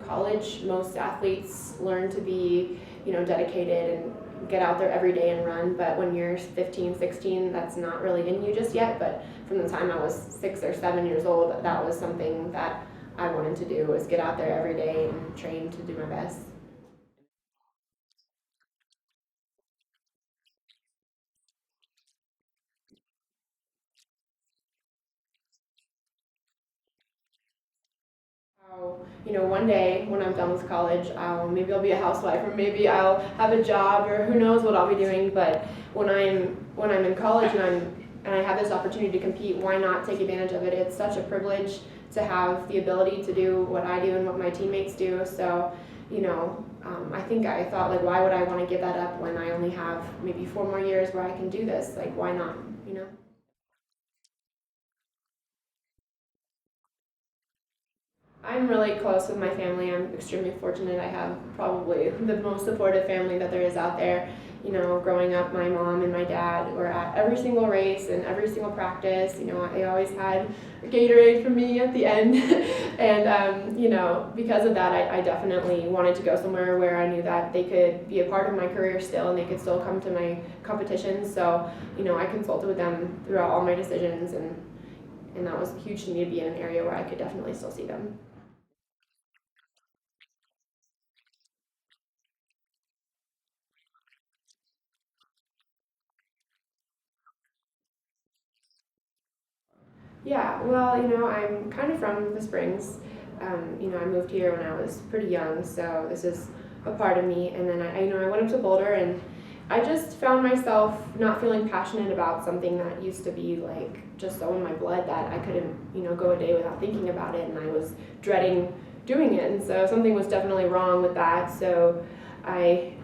college, most athletes learn to be, dedicated and get out there every day and run, but when you're 15, 16, that's not really in you just yet. But from the time I was 6 or 7 years old, that was something that I wanted to do, was get out there every day and train to do my best. One day when I'm done with college, maybe I'll be a housewife, or maybe I'll have a job, or who knows what I'll be doing. But when I'm in college and I have this opportunity to compete, why not take advantage of it? It's such a privilege to have the ability to do what I do and what my teammates do. So, I think I thought, like, why would I want to give that up when I only have maybe 4 more years where I can do this? Like, why not? I'm really close with my family. I'm extremely fortunate. I have probably the most supportive family that there is out there. Growing up, my mom and my dad were at every single race and every single practice. They always had a Gatorade for me at the end. And, because of that, I definitely wanted to go somewhere where I knew that they could be a part of my career still and they could still come to my competitions. So, I consulted with them throughout all my decisions, and that was huge to me, to be in an area where I could definitely still see them. Yeah, well, I'm kind of from the Springs. I moved here when I was pretty young, so this is a part of me. And then I went up to Boulder, and I just found myself not feeling passionate about something that used to be like just so in my blood that I couldn't, go a day without thinking about it, and I was dreading doing it. And so something was definitely wrong with that. So I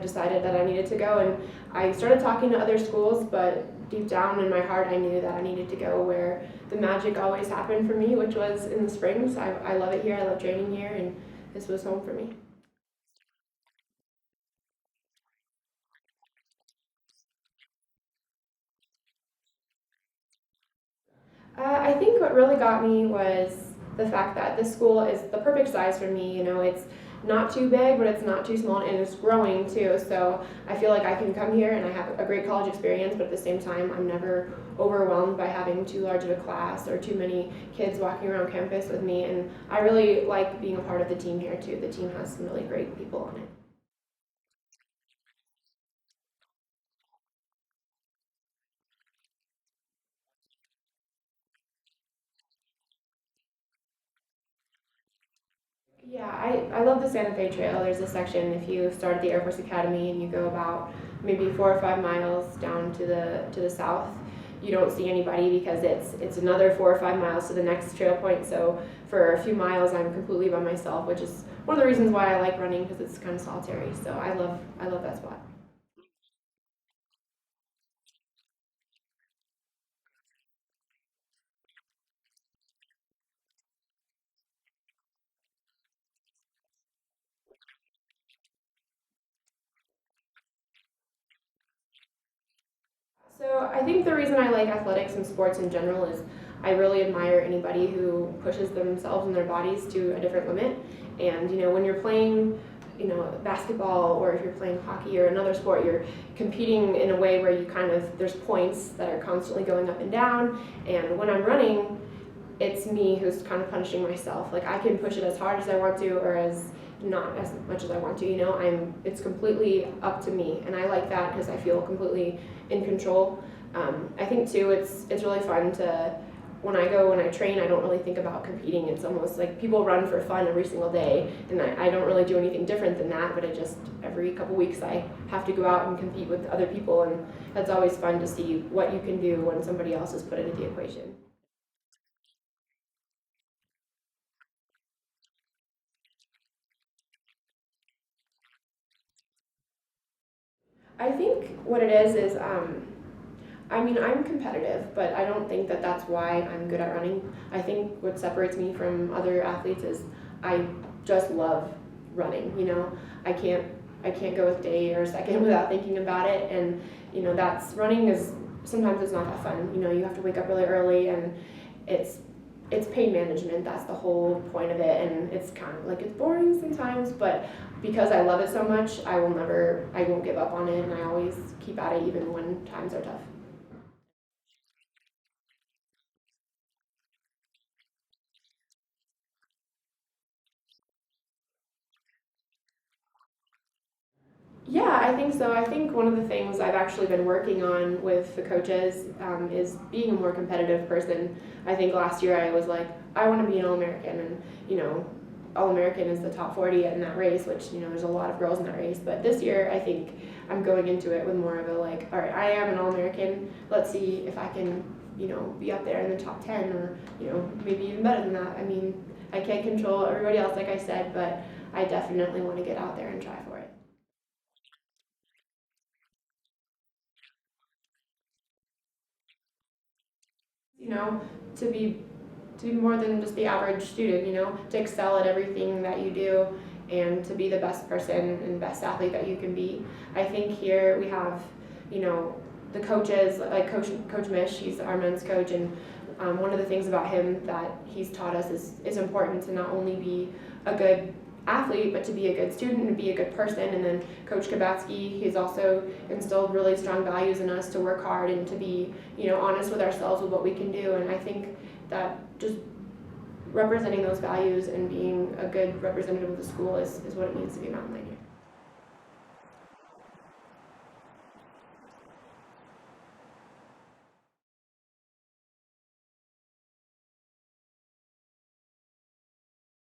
decided that I needed to go, and I started talking to other schools, but deep down in my heart I knew that I needed to go where the magic always happened for me, which was in the Springs. I love it here, I love training here, and this was home for me. I think what really got me was the fact that this school is the perfect size for me. It's not too big, but it's not too small, and it's growing too. So I feel like I can come here and I have a great college experience, but at the same time, I'm never overwhelmed by having too large of a class or too many kids walking around campus with me. And I really like being a part of the team here too. The team has some really great people on it. Yeah, I love the Santa Fe Trail. There's a section, if you start at the Air Force Academy and you go about maybe 4 or 5 miles down to the south, you don't see anybody because it's another 4 or 5 miles to the next trail point. So for a few miles, I'm completely by myself, which is one of the reasons why I like running, because it's kind of solitary. So I love that spot. So I think the reason I like athletics and sports in general is I really admire anybody who pushes themselves and their bodies to a different limit. And when you're playing, basketball, or if you're playing hockey or another sport, you're competing in a way where you there's points that are constantly going up and down. And when I'm running, it's me who's kind of punishing myself. Like, I can push it as hard as I want to, or as not as much as I want to. It's completely up to me, and I like that because I feel completely in control. I think too, it's really fun to when I train, I don't really think about competing. It's almost like people run for fun every single day, and I don't really do anything different than that. But every couple weeks I have to go out and compete with other people, and that's always fun to see what you can do when somebody else is put into the equation. I think what it is I'm competitive, but I don't think that that's why I'm good at running. I think what separates me from other athletes is I just love running. I can't I can't go a day or a second without thinking about it, and that's running is sometimes it's not that fun. You have to wake up really early, and it's it's pain management. That's the whole point of it, and it's kind of like it's boring sometimes, but because I love it so much, I won't give up on it, and I always keep at it even when times are tough. Yeah, I think so. I think one of the things I've actually been working on with the coaches is being a more competitive person. I think last year I was like, I want to be an All-American, and All-American is the top 40 in that race, which there's a lot of girls in that race. But this year, I think I'm going into it with more of a like, all right, I am an All-American. Let's see if I can, be up there in the top 10, or maybe even better than that. I mean, I can't control everybody else, like I said, but I definitely want to get out there and try for it. you know, to be more than just the average student, to excel at everything that you do and to be the best person and best athlete that you can be. I think here we have, the coaches, like Coach Mish, he's our men's coach, and one of the things about him that he's taught us is important to not only be a good athlete, but to be a good student and be a good person. And then Coach Kabatsky, he's also instilled really strong values in us to work hard and to be, honest with ourselves with what we can do. And I think that just representing those values and being a good representative of the school is what it means to be a mountain biker.